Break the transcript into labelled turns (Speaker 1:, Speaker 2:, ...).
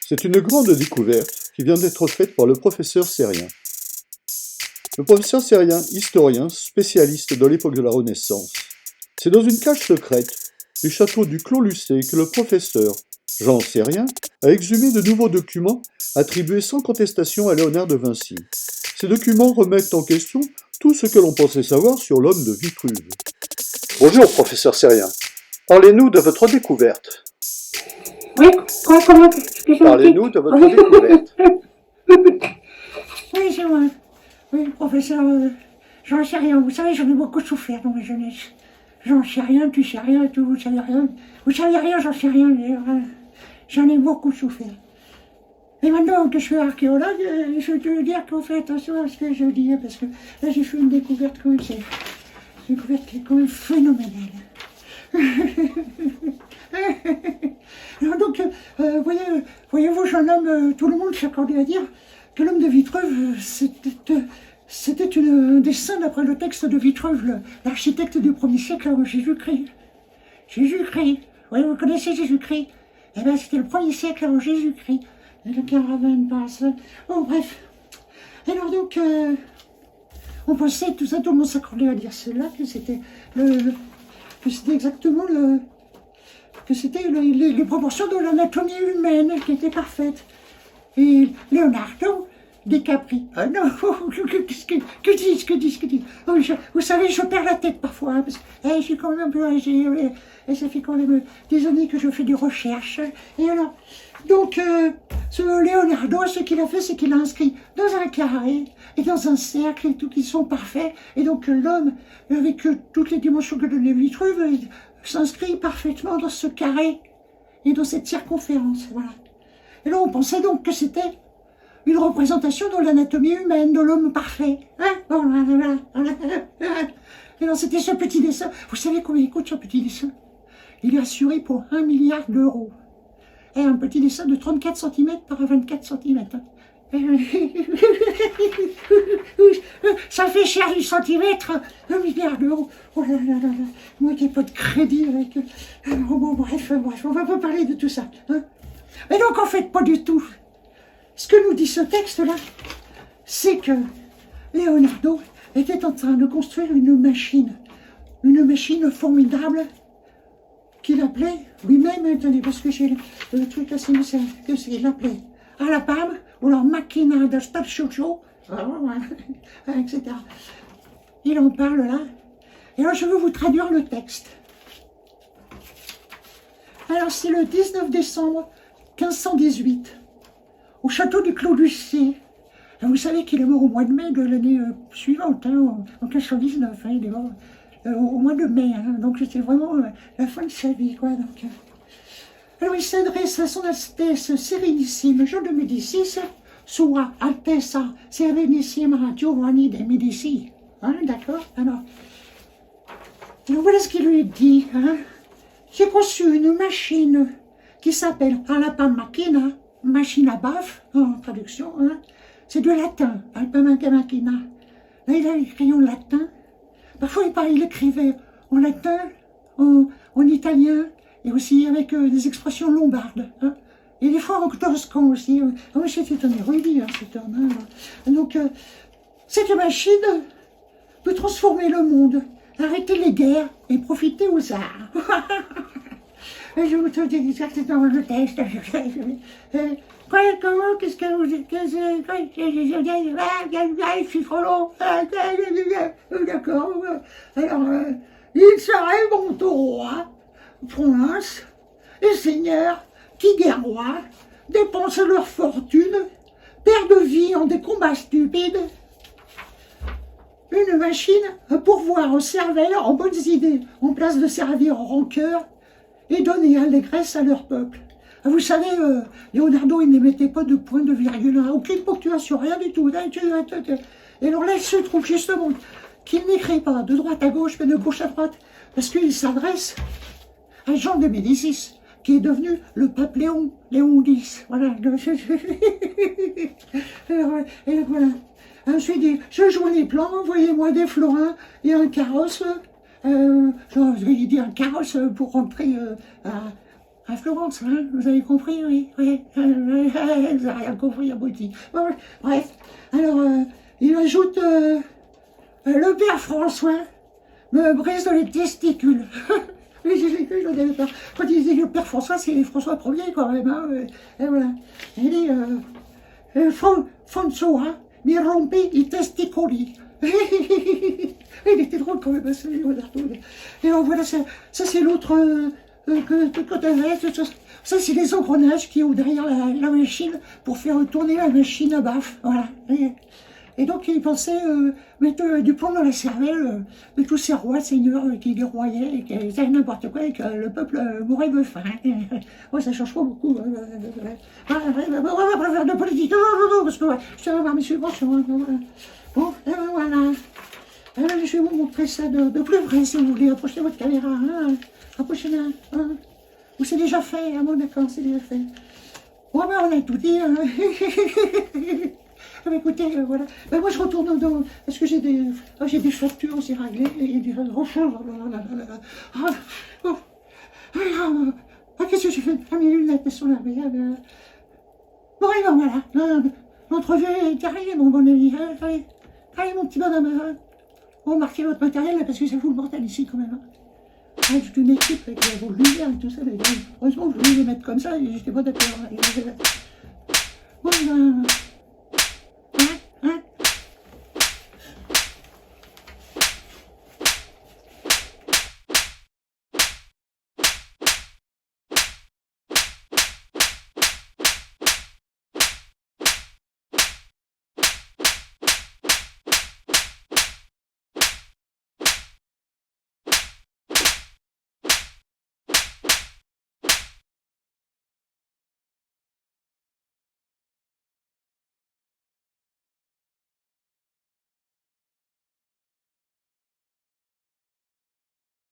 Speaker 1: C'est une grande découverte qui vient d'être faite par le professeur Sérien. Le professeur Sérien, historien, spécialiste de l'époque de la Renaissance. C'est dans une cage secrète du château du Clos Lucé que le professeur Jean Sérien a exhumé de nouveaux documents attribués sans contestation à Léonard de Vinci. Ces documents remettent en question tout ce que l'on pensait savoir sur l'homme de Vitruve. Bonjour, professeur Sérien. Parlez-nous de votre découverte.
Speaker 2: Oui, comment
Speaker 1: Parlez-nous de votre découverte.
Speaker 2: Oui, c'est moi. Oui, professeur, j'en sais rien. Vous savez, j'en ai beaucoup souffert dans ma jeunesse. J'en sais rien, tu sais rien, tout, vous savez rien. Vous savez rien, j'en sais rien. J'en ai beaucoup souffert. Et maintenant que je suis archéologue, je veux dire qu'on fait attention à ce que je dis, parce que là, j'ai fait une découverte quand même, c'est une découverte qui est quand même phénoménale. Alors donc, voyez-vous, jeune homme, tout le monde s'accordait à dire que l'homme de Vitruve, c'était un dessin d'après le texte de Vitruve, l'architecte du 1er siècle avant Jésus-Christ. Jésus-Christ, oui, vous connaissez Jésus-Christ? Eh bien, c'était le 1er siècle avant Jésus-Christ. Et le caravane passe. Bon, bref. Alors donc, on pensait, tout le monde s'accordait à dire cela, que c'était exactement les proportions de l'anatomie humaine qui étaient parfaites. Et Leonardo DiCaprio. Ah non, que dis. Oh, vous savez, je perds la tête parfois, parce que je suis quand même un peu âgé, et ça fait quand même des années que je fais des recherches. Et alors, donc, ce Leonardo, ce qu'il a fait, c'est qu'il a inscrit dans un carré et dans un cercle et tout, qui sont parfaits. Et donc, l'homme, avec toutes les dimensions que donnait Vitruve, s'inscrit parfaitement dans ce carré et dans cette circonférence. Voilà. Et là, on pensait donc que c'était une représentation de l'anatomie humaine, de l'homme parfait. Hein? Voilà. Et alors, c'était ce petit dessin. Vous savez combien il coûte, ce petit dessin? Il est assuré pour 1 milliard d'euros. Et un petit dessin de 34 cm par 24 cm. Ça fait cher du centimètre, 1 milliard d'euros. Oh là là là là, moi qui n'ai pas de crédit avec... Bon, bref, on va pas parler de tout ça. Hein. Mais donc, en fait, pas du tout. Ce que nous dit ce texte-là, c'est que Leonardo était en train de construire une machine formidable, qu'il appelait lui-même, attendez, parce que j'ai le truc assez, il l'appelait à la PAM, ou alors Machina del Staccio, etc. Il en parle là. Et alors je veux vous traduire le texte. Alors c'est le 19 décembre 1518, au château du Clos Lucé. Vous savez qu'il est mort au mois de mai de l'année suivante, hein, en 1519, hein, il est mort au mois de mai, hein, donc c'était vraiment la fin de sa vie, quoi. Donc, alors il s'adresse à son Altesse Sérénissime Jean de Médicis, sua Altessa Serenissima Giovanni de Médicis. Hein, d'accord? Alors voilà ce qu'il lui dit. Hein. J'ai conçu une machine qui s'appelle Alpa Machina, machine à baffe, en traduction. Hein. C'est de latin, Alpa Machina. Là, il a écrit en latin. Parfois, il écrivait en latin, en italien, et aussi avec des expressions lombardes. Hein. Et des fois en toscan aussi. C'était un érudit, hein, cet homme. Hein. Donc, cette machine peut transformer le monde, arrêter les guerres et profiter aux arts. Et je vous dis exactement le texte. Comment, qu'est-ce que vous dites? Je suis trop long. D'accord. Alors, il serait bon au roi, prince et seigneurs qui guerroient, dépensent leur fortune, perdent vie en des combats stupides. Une machine à pourvoir aux cervelles en bonnes idées, en place de servir en rancœur et donner allégresse à leur peuple. Vous savez, Leonardo, il n'émettait pas de point de virgule, hein, aucune ponctuation, rien du tout. Et alors là, il se trouve justement qu'il n'écrit pas de droite à gauche, mais de gauche à droite, parce qu'il s'adresse à Jean de Médicis, qui est devenu le pape Léon X. Voilà. Et voilà. Ensuite, je joins les plans, envoyez-moi des florins et un carrosse. Genre, vous avez dit un carrosse pour rentrer à Florence, hein, vous avez compris, oui, oui, vous n'avez rien compris, abruti. Bon, bref, alors, il ajoute, le père François me brise les testicules. Oui, je ne savais pas. Quand il disait le père François, c'est François Ier quand même, hein, et voilà. Il dit, François mi rompe i testicoli. Il était drôle quand même, celui-là. Et alors voilà, ça c'est l'autre que t'avais. Ça c'est les engrenages qui ont derrière la machine pour faire tourner la machine à baffe. Voilà. Et donc il pensait mettre du plomb dans la cervelle de tous ces rois, seigneurs qui les royaient et qui faisaient n'importe quoi et que le peuple mourait de faim. Ouais, ça change pas beaucoup. On va pas faire de politique. Non, parce que je vais voir mes subventions. Bon, voilà. Alors, je vais vous montrer ça de plus près si vous voulez. Approchez votre caméra. Hein. Approchez-la. Hein. Ou c'est déjà fait. Ah bon, d'accord, c'est déjà fait. Bon, ben, on a tout dit. Hein. Ah, bah, écoutez, voilà. Ben, moi, je retourne dans... Parce que j'ai des factures aussi réglées. Et des... qu'est-ce que j'ai fait? Ah, mes lunettes, elles sont là. Mais, bon, et ben, voilà. L'entrevue est terminée, mon bon ami. Allez, mon petit bonhomme. Remarquez votre matériel, là, parce que ça fout le bordel ici, quand même. J'ai toute une équipe avec vos lumières et tout ça. Mais, heureusement, je voulais les mettre comme ça et j'étais pas d'accord. Bon, ben...